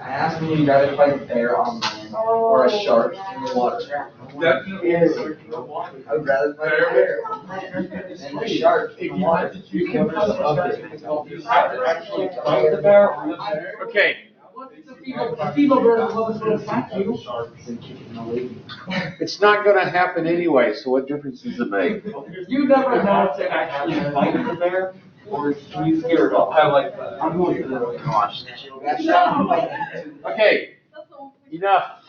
I asked him, would you rather fight a bear on land or a shark in the water? Definitely. I would rather fight a bear on land than a shark in the water. You can actually fight the bear. Okay. The female bird will attack you. It's not going to happen anyway, so what difference does it make? You never know to actually fight the bear, or you scared off. I like that. I'm going to gosh. Okay, enough.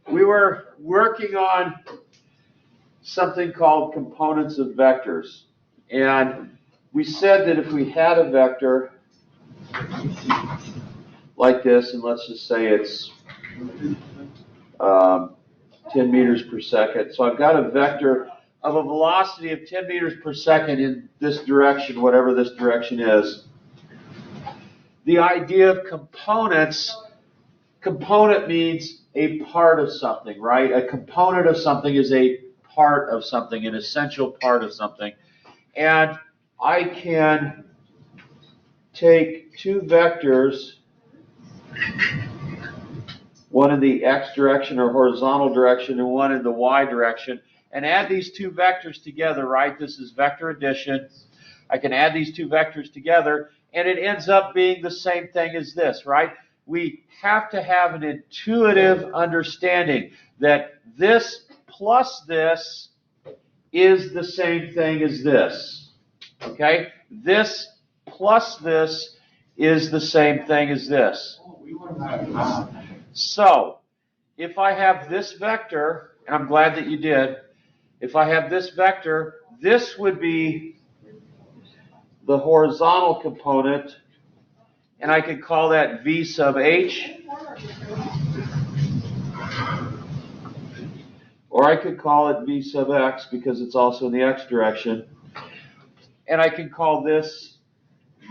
We were working on something called components of vectors. And we said that if we had a vector like this, and let's just say it's 10 meters per second. So I've got a vector of a velocity of 10 meters per second in this direction, whatever this direction is. The idea of components, component means a part of something, right? A component of something is a part of something, an essential part of something. And I can take two vectors, one in the x direction or horizontal direction and one in the y direction, and add these two vectors together, right? This is vector addition. I can add these two vectors together, and it ends up being the same thing as this, right? We have to have an intuitive understanding that this plus this is the same thing as this, okay? This plus this is the same thing as this. So, if I have this vector, and I'm glad that you did, if I have this vector, this would be the horizontal component, and I could call that V sub h. Or I could call it V sub x because it's also in the x direction. And I can call this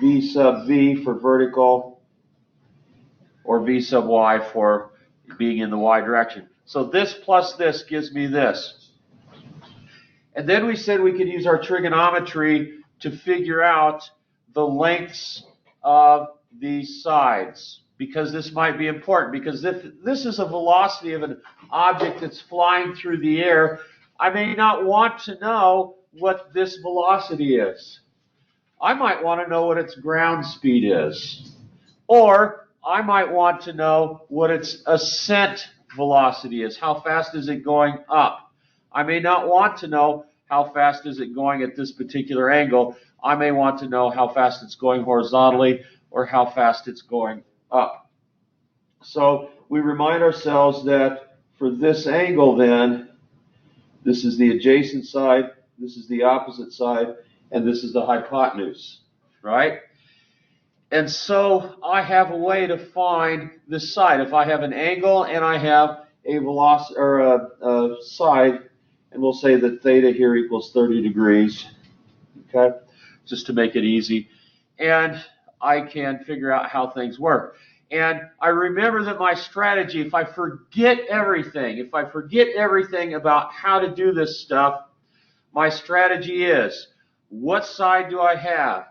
V sub v for vertical, or V sub y for being in the y direction. So this plus this gives me this. And then we said we could use our trigonometry to figure out the lengths of these sides, because this might be important, because if this is a velocity of an object that's flying through the air, I may not want to know what this velocity is. I might want to know what its ground speed is. Or I might want to know what its ascent velocity is. How fast is it going up? I may not want to know how fast is it going at this particular angle. I may want to know how fast it's going horizontally or how fast it's going up. So we remind ourselves that for this angle then, this is the adjacent side, this is the opposite side, and this is the hypotenuse, right? And so I have a way to find this side. If I have an angle and I have a velocity or a side, and we'll say that theta here equals 30 degrees, okay, just to make it easy, and I can figure out how things work. And I remember that my strategy, if I forget everything about how to do this stuff, my strategy is, what side do I have?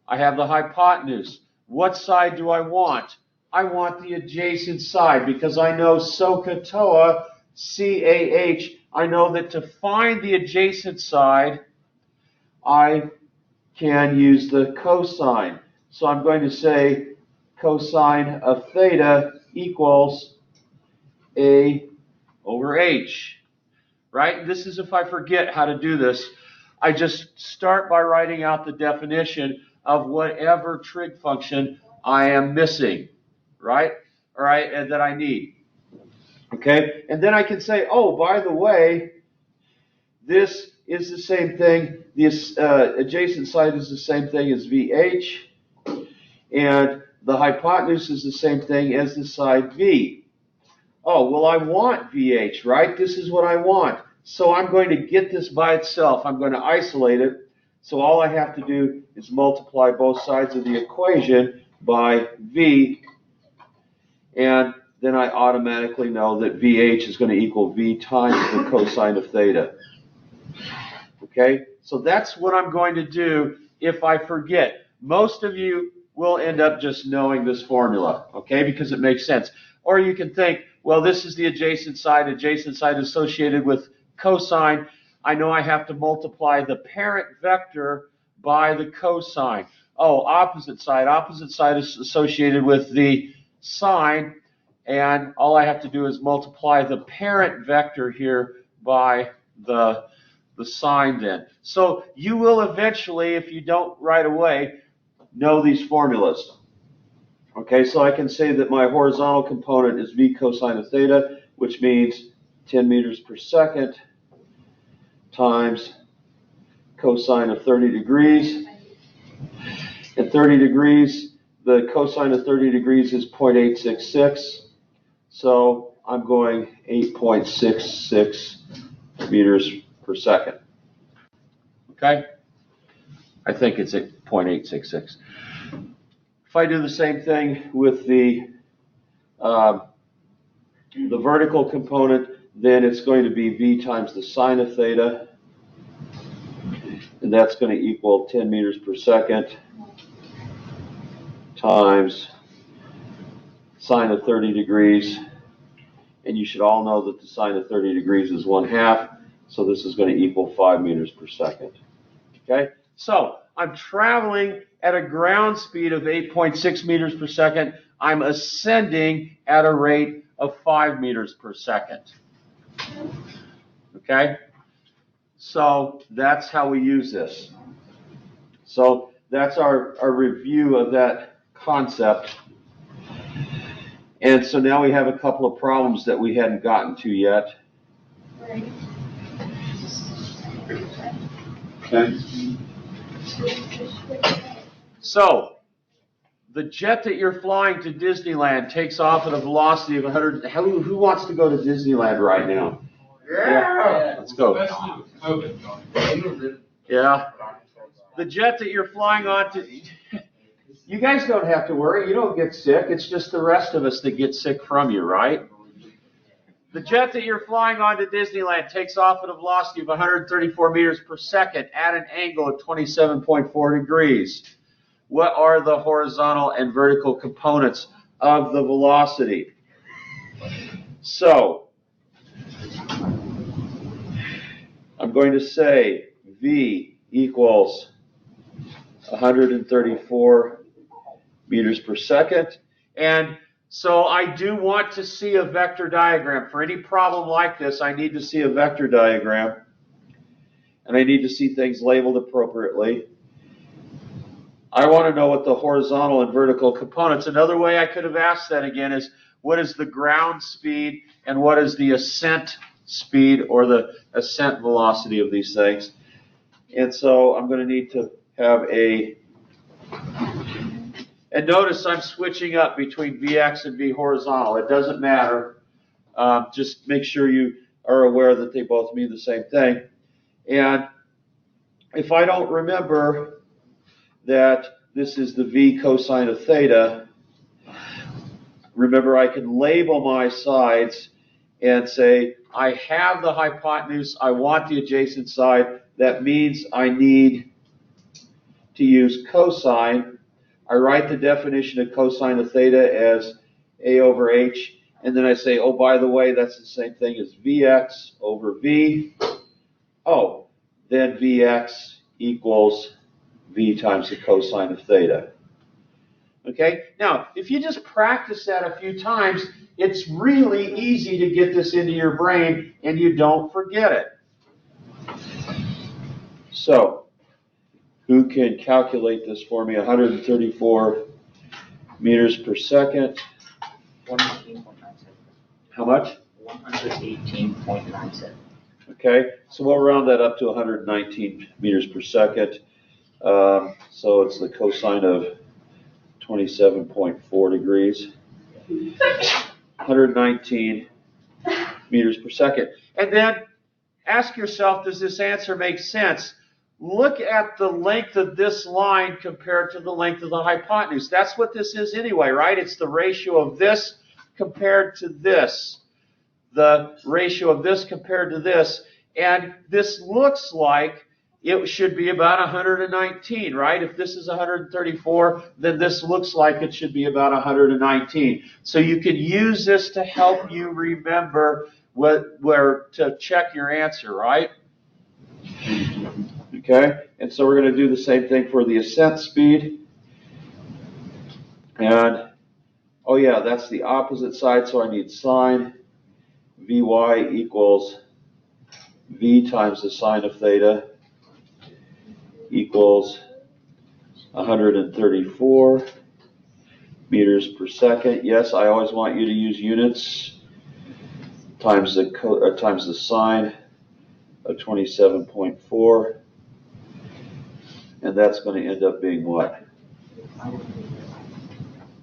I have the hypotenuse. What side do I want? I want the adjacent side, because I know SOHCAHTOA, CAH, I know that to find the adjacent side, I can use the cosine. So I'm going to say cosine of theta equals A over H, right? This is if I forget how to do this. I just start by writing out the definition of whatever trig function I am missing, right? All right, and that I need. Okay, and then I can say, oh, by the way, this is the same thing. This adjacent side is the same thing as VH, and the hypotenuse is the same thing as the side V. Oh, well, I want VH, right? This is what I want. So I'm going to get this by itself. I'm going to isolate it. So all I have to do is multiply both sides of the equation by V, and then I automatically know that VH is going to equal V times the cosine of theta. Okay, so that's what I'm going to do if I forget. Most of you we'll end up just knowing this formula, okay, because it makes sense. Or you can think, well, this is the adjacent side associated with cosine. I know I have to multiply the parent vector by the cosine. Oh, opposite side is associated with the sine, and all I have to do is multiply the parent vector here by the sine then. So you will eventually, if you don't right away, know these formulas. Okay, so I can say that my horizontal component is v cosine of theta, which means 10 meters per second times cosine of 30 degrees. At 30 degrees, the cosine of 30 degrees is 0.866. So I'm going 8.66 meters per second. Okay? I think it's at 0.866. If I do the same thing with the vertical component, then it's going to be v times the sine of theta, and that's going to equal 10 meters per second times sine of 30 degrees. And you should all know that the sine of 30 degrees is 1/2, so this is going to equal 5 meters per second. Okay, so I'm traveling at a ground speed of 8.6 meters per second. I'm ascending at a rate of 5 meters per second. Okay, so that's how we use this. So that's our review of that concept. And so now we have a couple of problems that we hadn't gotten to yet. Okay. So, the jet that you're flying to Disneyland takes off at a velocity of 100. Who wants to go to Disneyland right now? Yeah. Let's go. Yeah. The jet that you're flying on to, you guys don't have to worry. You don't get sick. It's just the rest of us that get sick from you, right? The jet that you're flying on to Disneyland takes off at a velocity of 134 meters per second at an angle of 27.4 degrees. What are the horizontal and vertical components of the velocity? So, I'm going to say v equals 134 meters per second. And so I do want to see a vector diagram. For any problem like this, I need to see a vector diagram. And I need to see things labeled appropriately. I want to know what the horizontal and vertical components. Another way I could have asked that again is, what is the ground speed and what is the ascent speed or the ascent velocity of these things? And so I'm going to need to have a, and notice I'm switching up between Vx and V horizontal. It doesn't matter. Just make sure you are aware that they both mean the same thing. And if I don't remember that this is the V cosine of theta, remember I can label my sides and say I have the hypotenuse, I want the adjacent side. That means I need to use cosine. I write the definition of cosine of theta as A over H, and then I say, oh, by the way, that's the same thing as Vx over V. Oh, then Vx equals V times the cosine of theta. Okay, now, if you just practice that a few times, it's really easy to get this into your brain and you don't forget it. So, who can calculate this for me? 134 meters per second. 118.97. How much? 118.97. Okay, so we'll round that up to 119 meters per second. So it's the cosine of 27.4 degrees. 119 meters per second. And then ask yourself, does this answer make sense? Look at the length of this line compared to the length of the hypotenuse. That's what this is anyway, right? It's the ratio of this compared to this. The ratio of this compared to this. And this looks like it should be about 119, right? If this is 134, then this looks like it should be about 119. So you can use this to help you remember where to check your answer, right? Okay, and so we're going to do the same thing for the ascent speed. And, oh yeah, that's the opposite side, so I need sine Vy equals V times the sine of theta equals 134 meters per second. Yes, I always want you to use units times the sine of 27.4, and that's going to end up being what?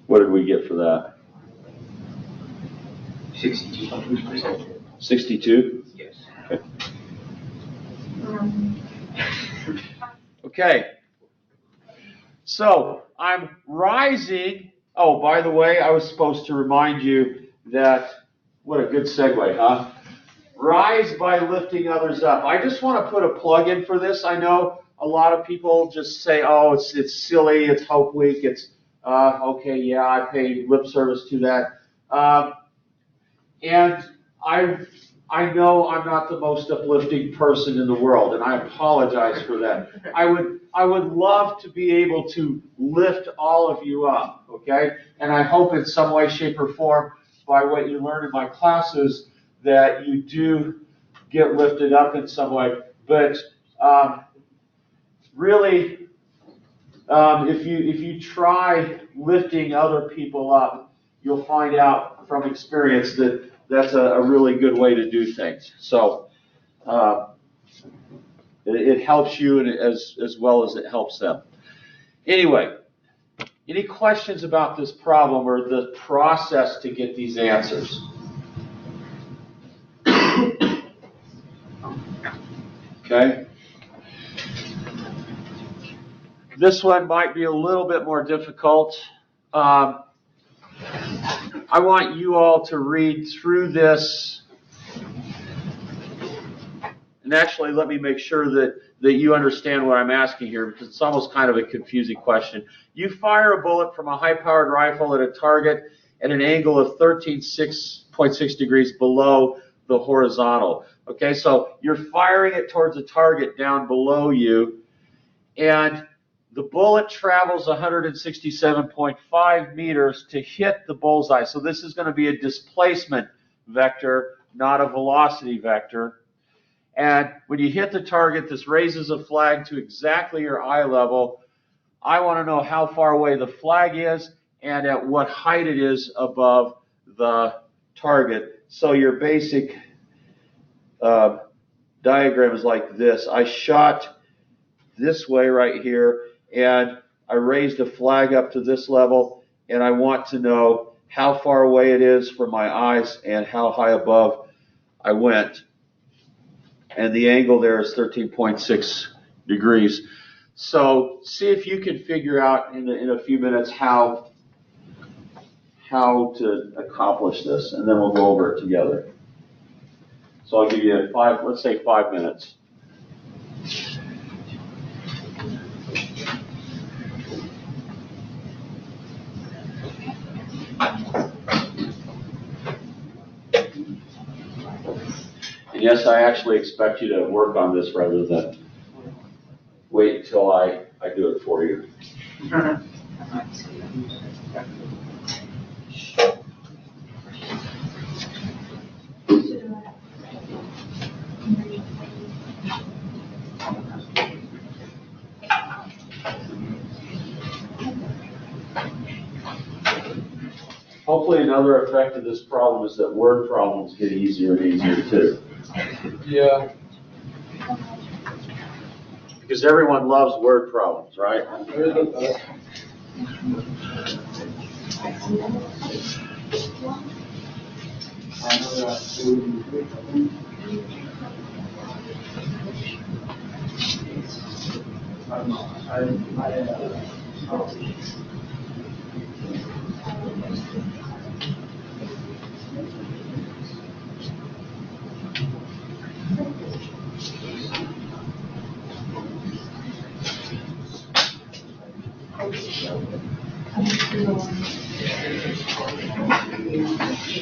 What did we get for that? 62%. 62? Yes. Okay. Okay. So I'm rising. Oh, by the way, I was supposed to remind you that, what a good segue, huh? Rise by lifting others up. I just want to put a plug in for this. I know a lot of people just say, oh, it's silly, it's Hope Week, it's, okay, yeah, I pay lip service to that. And I know I'm not the most uplifting person in the world, and I apologize for that. I would love to be able to lift all of you up, okay? And I hope in some way, shape, or form, by what you learn in my classes, that you do get lifted up in some way. But really, if you try lifting other people up, you'll find out from experience that that's a really good way to do things. So it helps you as well as it helps them. Anyway, any questions about this problem or the process to get these answers? Okay. This one might be a little bit more difficult. I want you all to read through this. And actually, let me make sure that you understand what I'm asking here, because it's almost kind of a confusing question. You fire a bullet from a high-powered rifle at a target at an angle of 13.6 degrees below the horizontal. Okay, so you're firing it towards a target down below you, and the bullet travels 167.5 meters to hit the bullseye. So this is going to be a displacement vector, not a velocity vector. And when you hit the target, this raises a flag to exactly your eye level. I want to know how far away the flag is and at what height it is above the target. So your basic diagram is like this. I shot this way right here, and I raised a flag up to this level, and I want to know how far away it is from my eyes and how high above I went. And the angle there is 13.6 degrees. So see if you can figure out in a few minutes how to accomplish this, and then we'll go over it together. So I'll give you let's say 5 minutes. And yes, I actually expect you to work on this rather than wait until I do it for you. Hopefully another effect of this problem is that word problems get easier and easier too. Yeah. Because everyone loves word problems, right?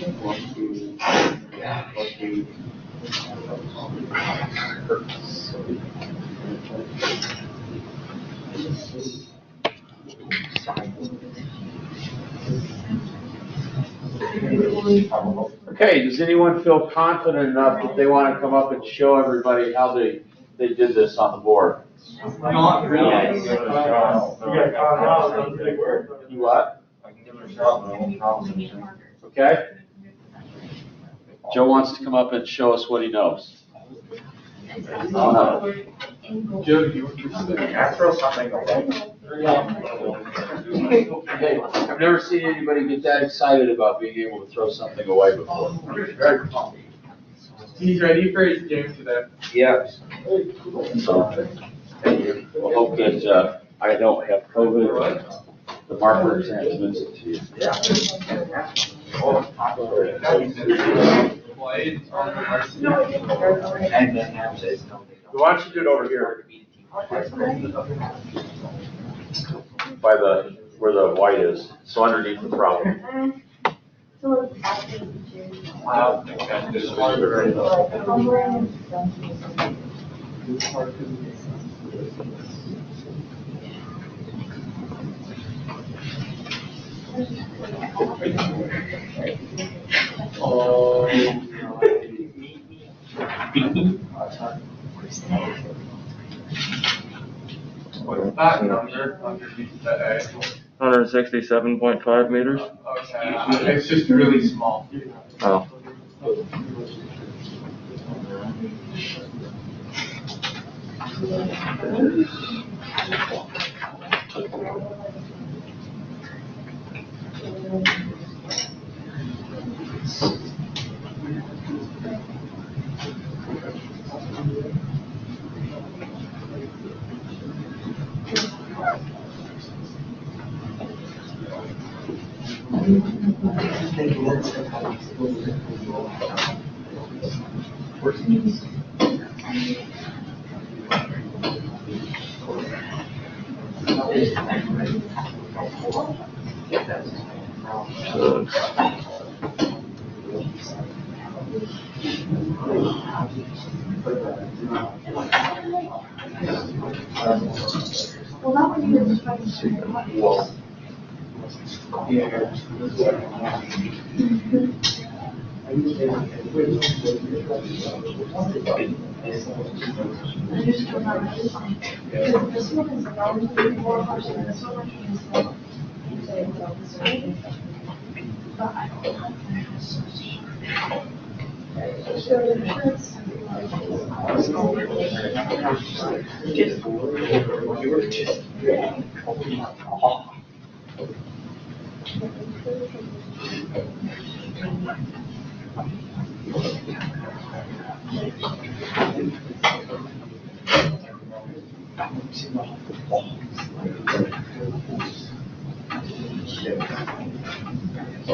Okay, does anyone feel confident enough that they want to come up and show everybody how they did this on the board? Not really. You what? I can give it a shot, but I won't promise anything. Okay? Joe wants to come up and show us what he knows. Oh, no. Joe, you were just Can I throw something away? Hey, I've never seen anybody get that excited about being able to throw something away before. He's ready for his game today. Yeah. So, we'll hope that I don't have COVID. The marker transmits it to you. And then have says no. Why don't you do it over here by where the white is, so underneath the problem. What's that number underneath the A? 167.5 meters. Okay, it's just really small. Oh.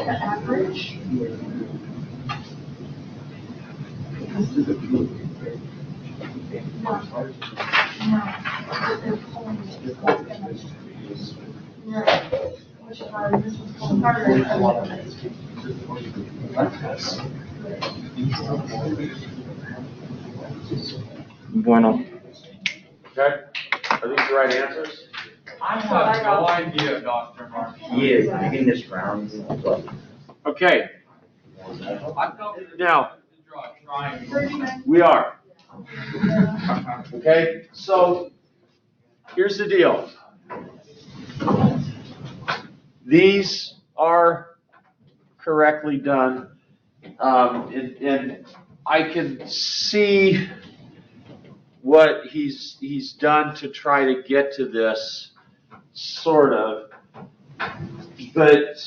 Average. Bueno. Okay? Are these the right answers? I have no idea, Dr. Mark. He is, in this round. Okay, I thought we were now, to draw a triangle. we are. Okay, so here's the deal. These are correctly done, and I can see what he's done to try to get to this, sort of. But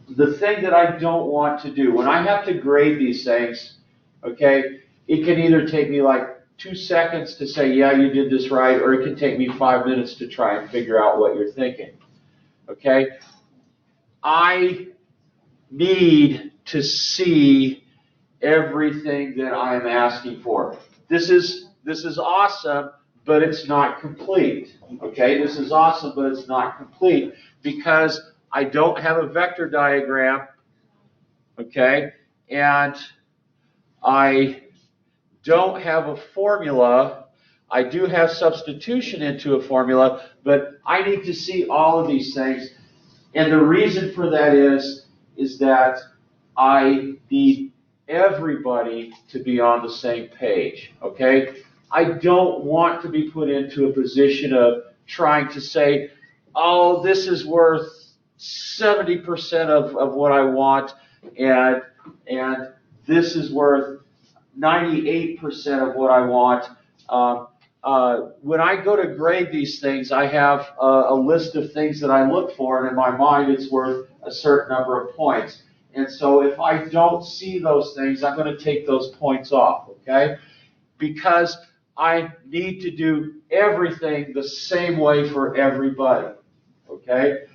the thing that I don't want to do, when I have to grade these things, okay, it can either take me like 2 seconds to say, yeah, you did this right, or it can take me 5 minutes to try and figure out what you're thinking. Okay? I need to see everything that I am asking for. This is awesome, but it's not complete. Okay? This is awesome, but it's not complete because I don't have a vector diagram okay? And I don't have a formula. I do have substitution into a formula, but I need to see all of these things. And the reason for that is that I need everybody to be on the same page, okay? I don't want to be put into a position of trying to say, oh, this is worth 70% of what I want, and this is worth 98% of what I want. When I go to grade these things, I have a list of things that I look for, and in my mind it's worth a certain number of points. And so if I don't see those things, I'm going to take those points off, okay? Because I need to do everything the same way for everybody, okay?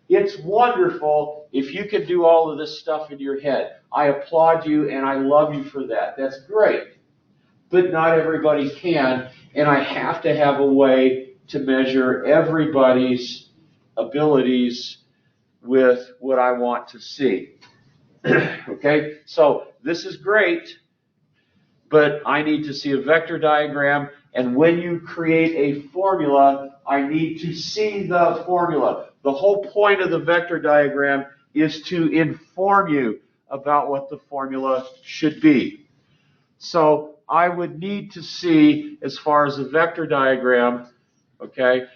It's wonderful if you can do all of this stuff in your head. I applaud you and I love you for that. That's great. But not everybody can, and I have to have a way to measure everybody's abilities with what I want to see. Okay, so this is great, but I need to see a vector diagram, and when you create a formula, I need to see the formula. The whole point of the vector diagram is to inform you about what the formula should be. So I would need to see, as far as a vector diagram, okay,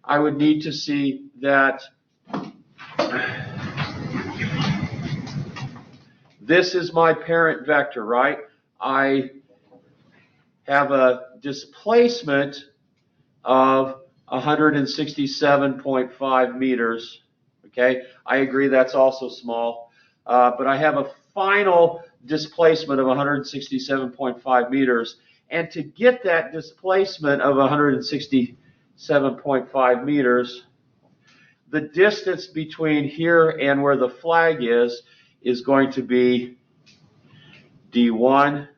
I would need to see that this is my parent vector, right? I have a displacement of 167.5 meters, okay? I agree that's also small, but I have a final displacement of 167.5 meters, and to get that displacement of 167.5 meters, the distance between here and where the flag is going to be d1,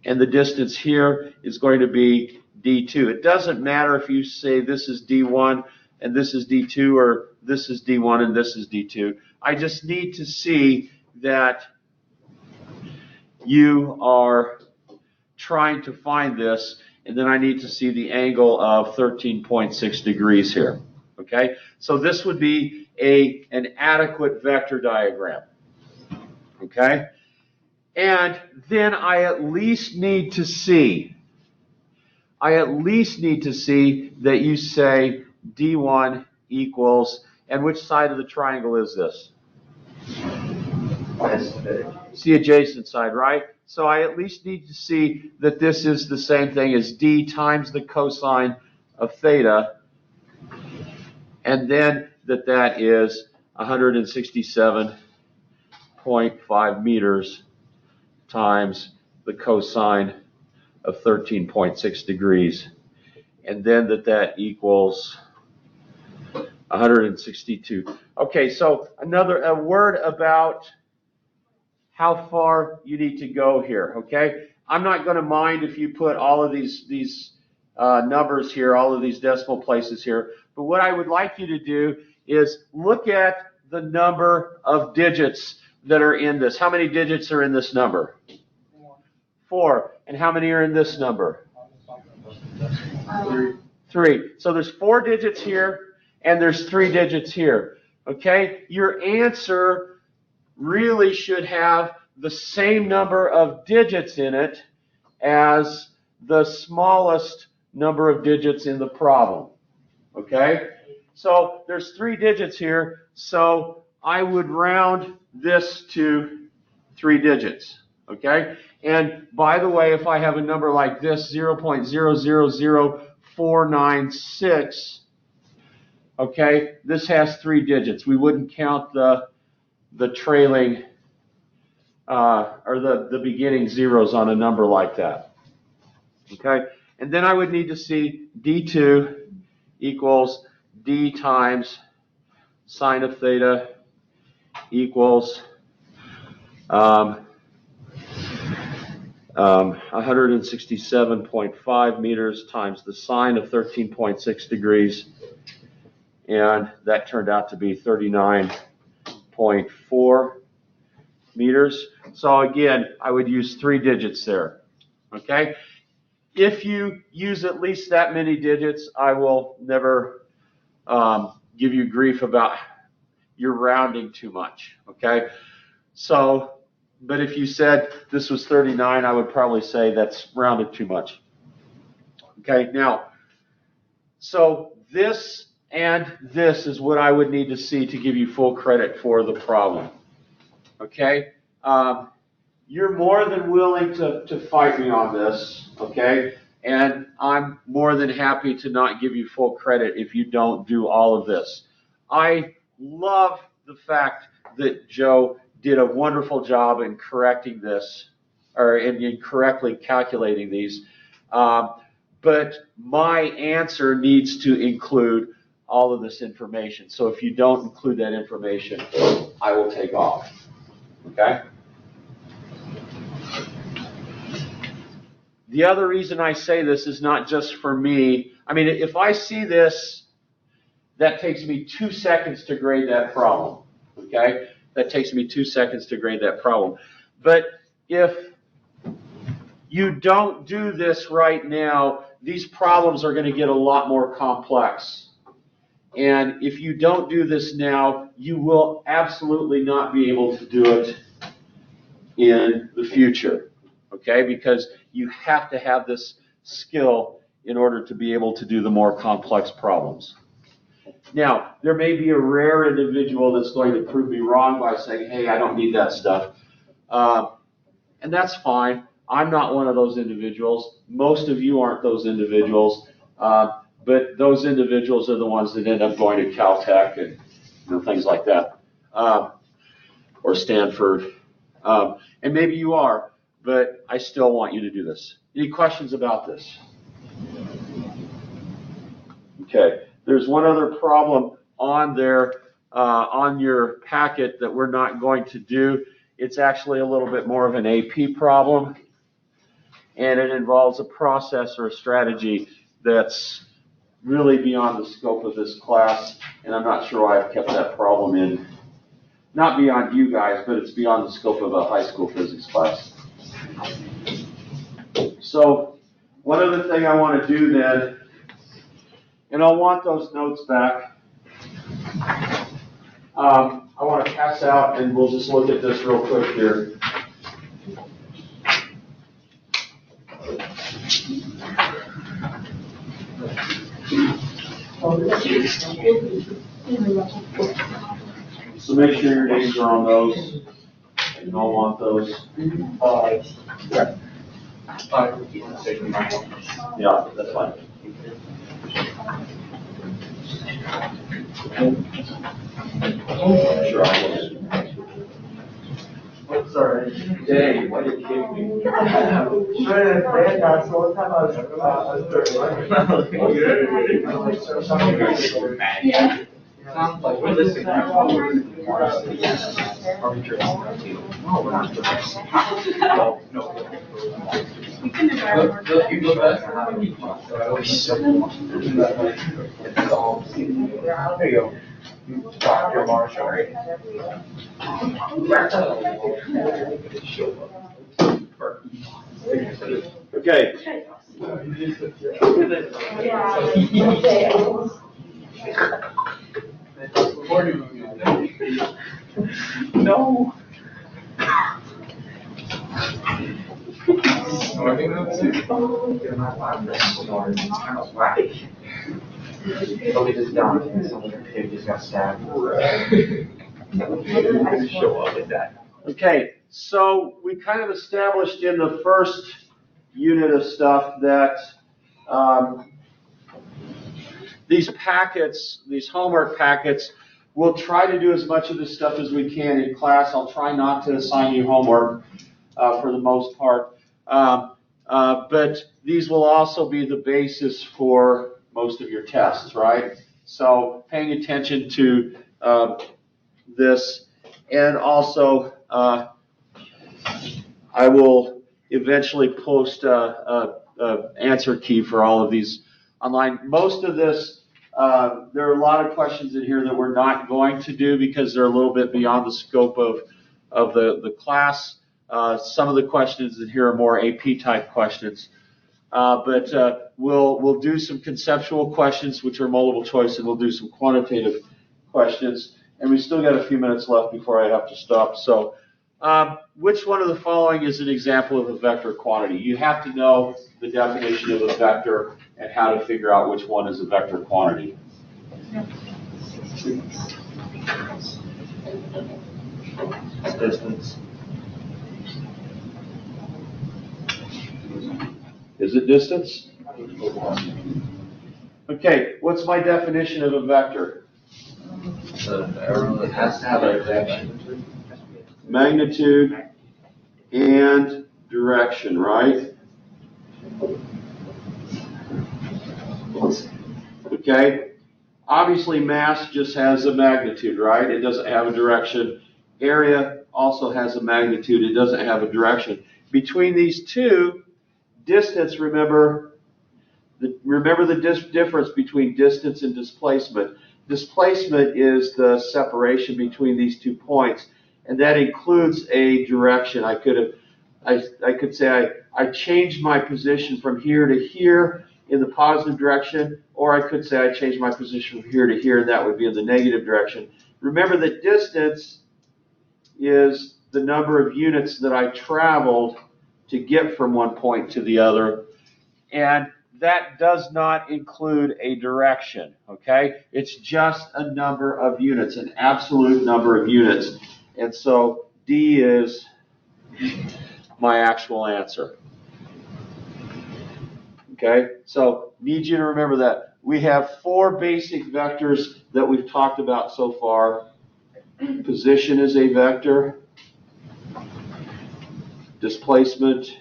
and the distance here is going to be d2. It doesn't matter if you say this is d1 and this is d2, or this is d1 and this is d2. I just need to see that you are trying to find this, and then I need to see the angle of 13.6 degrees here. Okay, so this would be an adequate vector diagram. Okay, and then I at least need to see that you say D1 equals, and which side of the triangle is this? It's the adjacent side, right? So I at least need to see that this is the same thing as D times the cosine of theta, and then that is 167.5 meters times the cosine of 13.6 degrees, and then that equals 162. Okay, so a word about how far you need to go here, okay? I'm not going to mind if you put all of these numbers here, all of these decimal places here, but what I would like you to do is look at the number of digits that are in this. How many digits are in this number? 4. And how many are in this number? 3. So there's 4 digits here, and there's 3 digits here. Okay? Your answer really should have the same number of digits in it as the smallest number of digits in the problem. Okay? So there's 3 digits here, so I would round this to 3 digits. Okay? And by the way, if I have a number like this, 0.000496, okay, this has 3 digits. We wouldn't count the trailing or the beginning zeros on a number like that. Okay? And then I would need to see D2 equals D times sine of theta equals 167.5 meters times the sine of 13.6 degrees, and that turned out to be 39.4 meters. So again, I would use 3 digits there, okay? If you use at least that many digits, I will never give you grief about you're rounding too much, okay? So, but if you said this was 39, I would probably say that's rounded too much. Okay, now, so this and this is what I would need to see to give you full credit for the problem. Okay? You're more than willing to fight me on this, okay? And I'm more than happy to not give you full credit if you don't do all of this. I love the fact that Joe did a wonderful job in correcting this, or in correctly calculating these. But my answer needs to include all of this information. So if you don't include that information, I will take off. Okay? The other reason I say this is not just for me. I mean, if I see this, that takes me 2 seconds to grade that problem. Okay? That takes me 2 seconds to grade that problem. But if you don't do this right now, these problems are going to get a lot more complex. And if you don't do this now, you will absolutely not be able to do it in the future. Okay? Because you have to have this skill in order to be able to do the more complex problems. Now, there may be a rare individual that's going to prove me wrong by saying, hey, I don't need that stuff. And that's fine. I'm not one of those individuals. Most of you aren't those individuals. But those individuals are the ones that end up going to Caltech and things like that. Or Stanford. And maybe you are, but I still want you to do this. Any questions about this? Okay. There's one other problem on there, on your packet that we're not going to do. It's actually a little bit more of an AP problem, and it involves a process or a strategy that's really beyond the scope of this class, and I'm not sure why I've kept that problem in. Not beyond you guys, but it's beyond the scope of a high school physics class. So one other thing I want to do then, and I'll want those notes back. I want to pass out, and we'll just look at this real quick here. So make sure your names are on those. You don't want those. Yeah, that's fine. Sure, I will. Sorry. Dang, why did you kick me? Yeah. Sounds like we're listening. You can invite more. You look at There you go. Dr. Marshall. Okay. No. Probably just down. Someone just got stabbed. Show up with that. Okay, so we kind of established in the first unit of stuff that these packets, these homework packets, we'll try to do as much of this stuff as we can in class. I'll try not to assign you homework for the most part. But these will also be the basis for most of your tests, right? So paying attention to this, and also I will eventually post a answer key for all of these online. Most of this, there are a lot of questions in here that we're not going to do because they're a little bit beyond the scope of the class. Some of the questions in here are more AP type questions. But we'll do some conceptual questions, which are multiple choice, and we'll do some quantitative questions. And we still got a few minutes left before I have to stop. So which one of the following is an example of a vector quantity? You have to know the definition of a vector and how to figure out which one is a vector quantity. Distance. Is it distance? Okay, what's my definition of a vector? The arrow that has to have a direction. Magnitude and direction, right? Okay, obviously mass just has a magnitude, right? It doesn't have a direction. Area also has a magnitude. It doesn't have a direction. Between these two, distance, remember the difference between distance and displacement. Displacement is the separation between these 2 points, and that includes a direction. I could say I changed my position from here to here in the positive direction, or I could say I changed my position from here to here, and that would be in the negative direction. Remember that distance is the number of units that I traveled to get from one point to the other, and that does not include a direction, okay? It's just a number of units, an absolute number of units. And so D is my actual answer. Okay, so need you to remember that. We have 4 basic vectors that we've talked about so far. Position is a vector. Displacement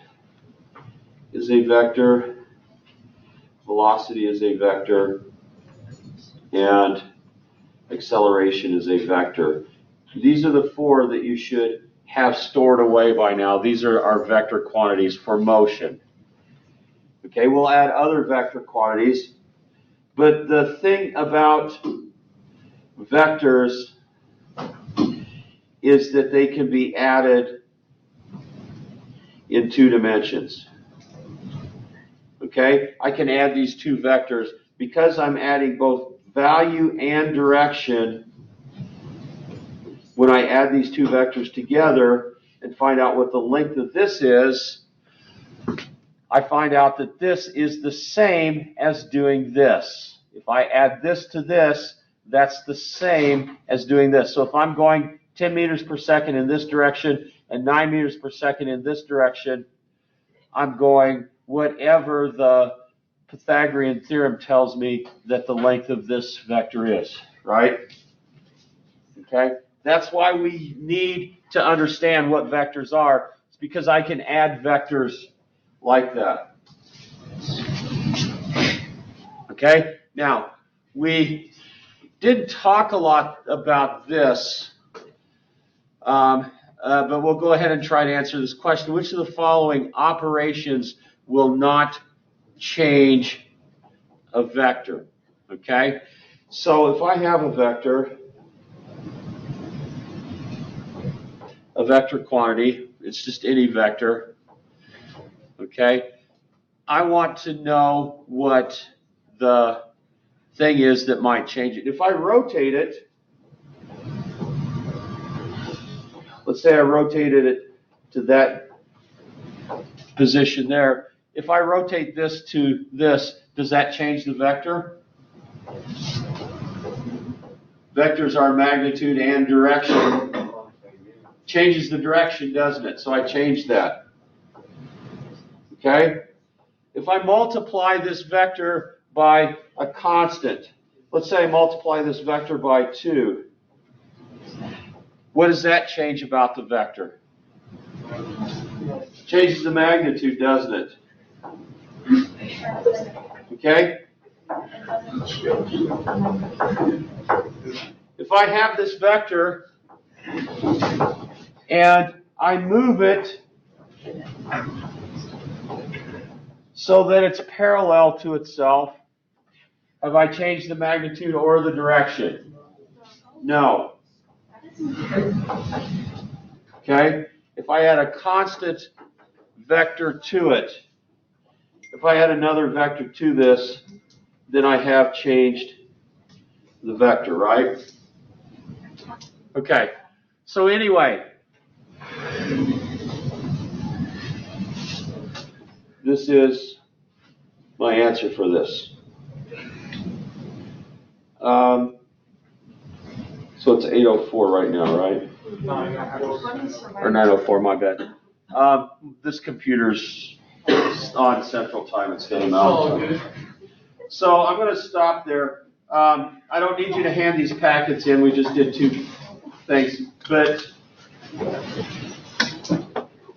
is a vector. Velocity is a vector. And acceleration is a vector. These are the 4 that you should have stored away by now. These are our vector quantities for motion. Okay, we'll add other vector quantities. But the thing about vectors is that they can be added in 2 dimensions. Okay, I can add these 2 vectors. Because I'm adding both value and direction, when I add these 2 vectors together and find out what the length of this is, I find out that this is the same as doing this. If I add this to this, that's the same as doing this. So if I'm going 10 meters per second in this direction and 9 meters per second in this direction, I'm going whatever the Pythagorean theorem tells me that the length of this vector is, right? Okay? That's why we need to understand what vectors are. It's because I can add vectors like that. Okay? Now, we didn't talk a lot about this, but we'll go ahead and try to answer this question. Which of the following operations will not change a vector? Okay? So if I have a vector quantity, it's just any vector, okay? I want to know what the thing is that might change it. If I rotate it, let's say I rotated it to that position there. If I rotate this to this, does that change the vector? Vectors are magnitude and direction. Changes the direction, doesn't it? So I changed that. Okay? If I multiply this vector by a constant, let's say I multiply this vector by 2, what does that change about the vector? Changes the magnitude, doesn't it? Okay? If I have this vector and I move it so that it's parallel to itself, have I changed the magnitude or the direction? No. Okay? If I add a constant vector to it, if I add another vector to this, then I have changed the vector, right? Okay, so anyway, this is my answer for this. So it's 8:04 right now, right? Or 9:04, my bad. This computer's on Central Time, it's getting out. So I'm going to stop there. I don't need you to hand these packets in, we just did 2 things. But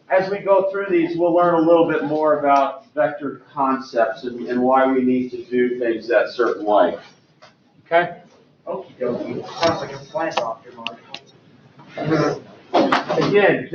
as we go through these, we'll learn a little bit more about vector concepts and why we need to do things that certain way. Okay? Okie dokie. Sounds like a slant off your mind. Again,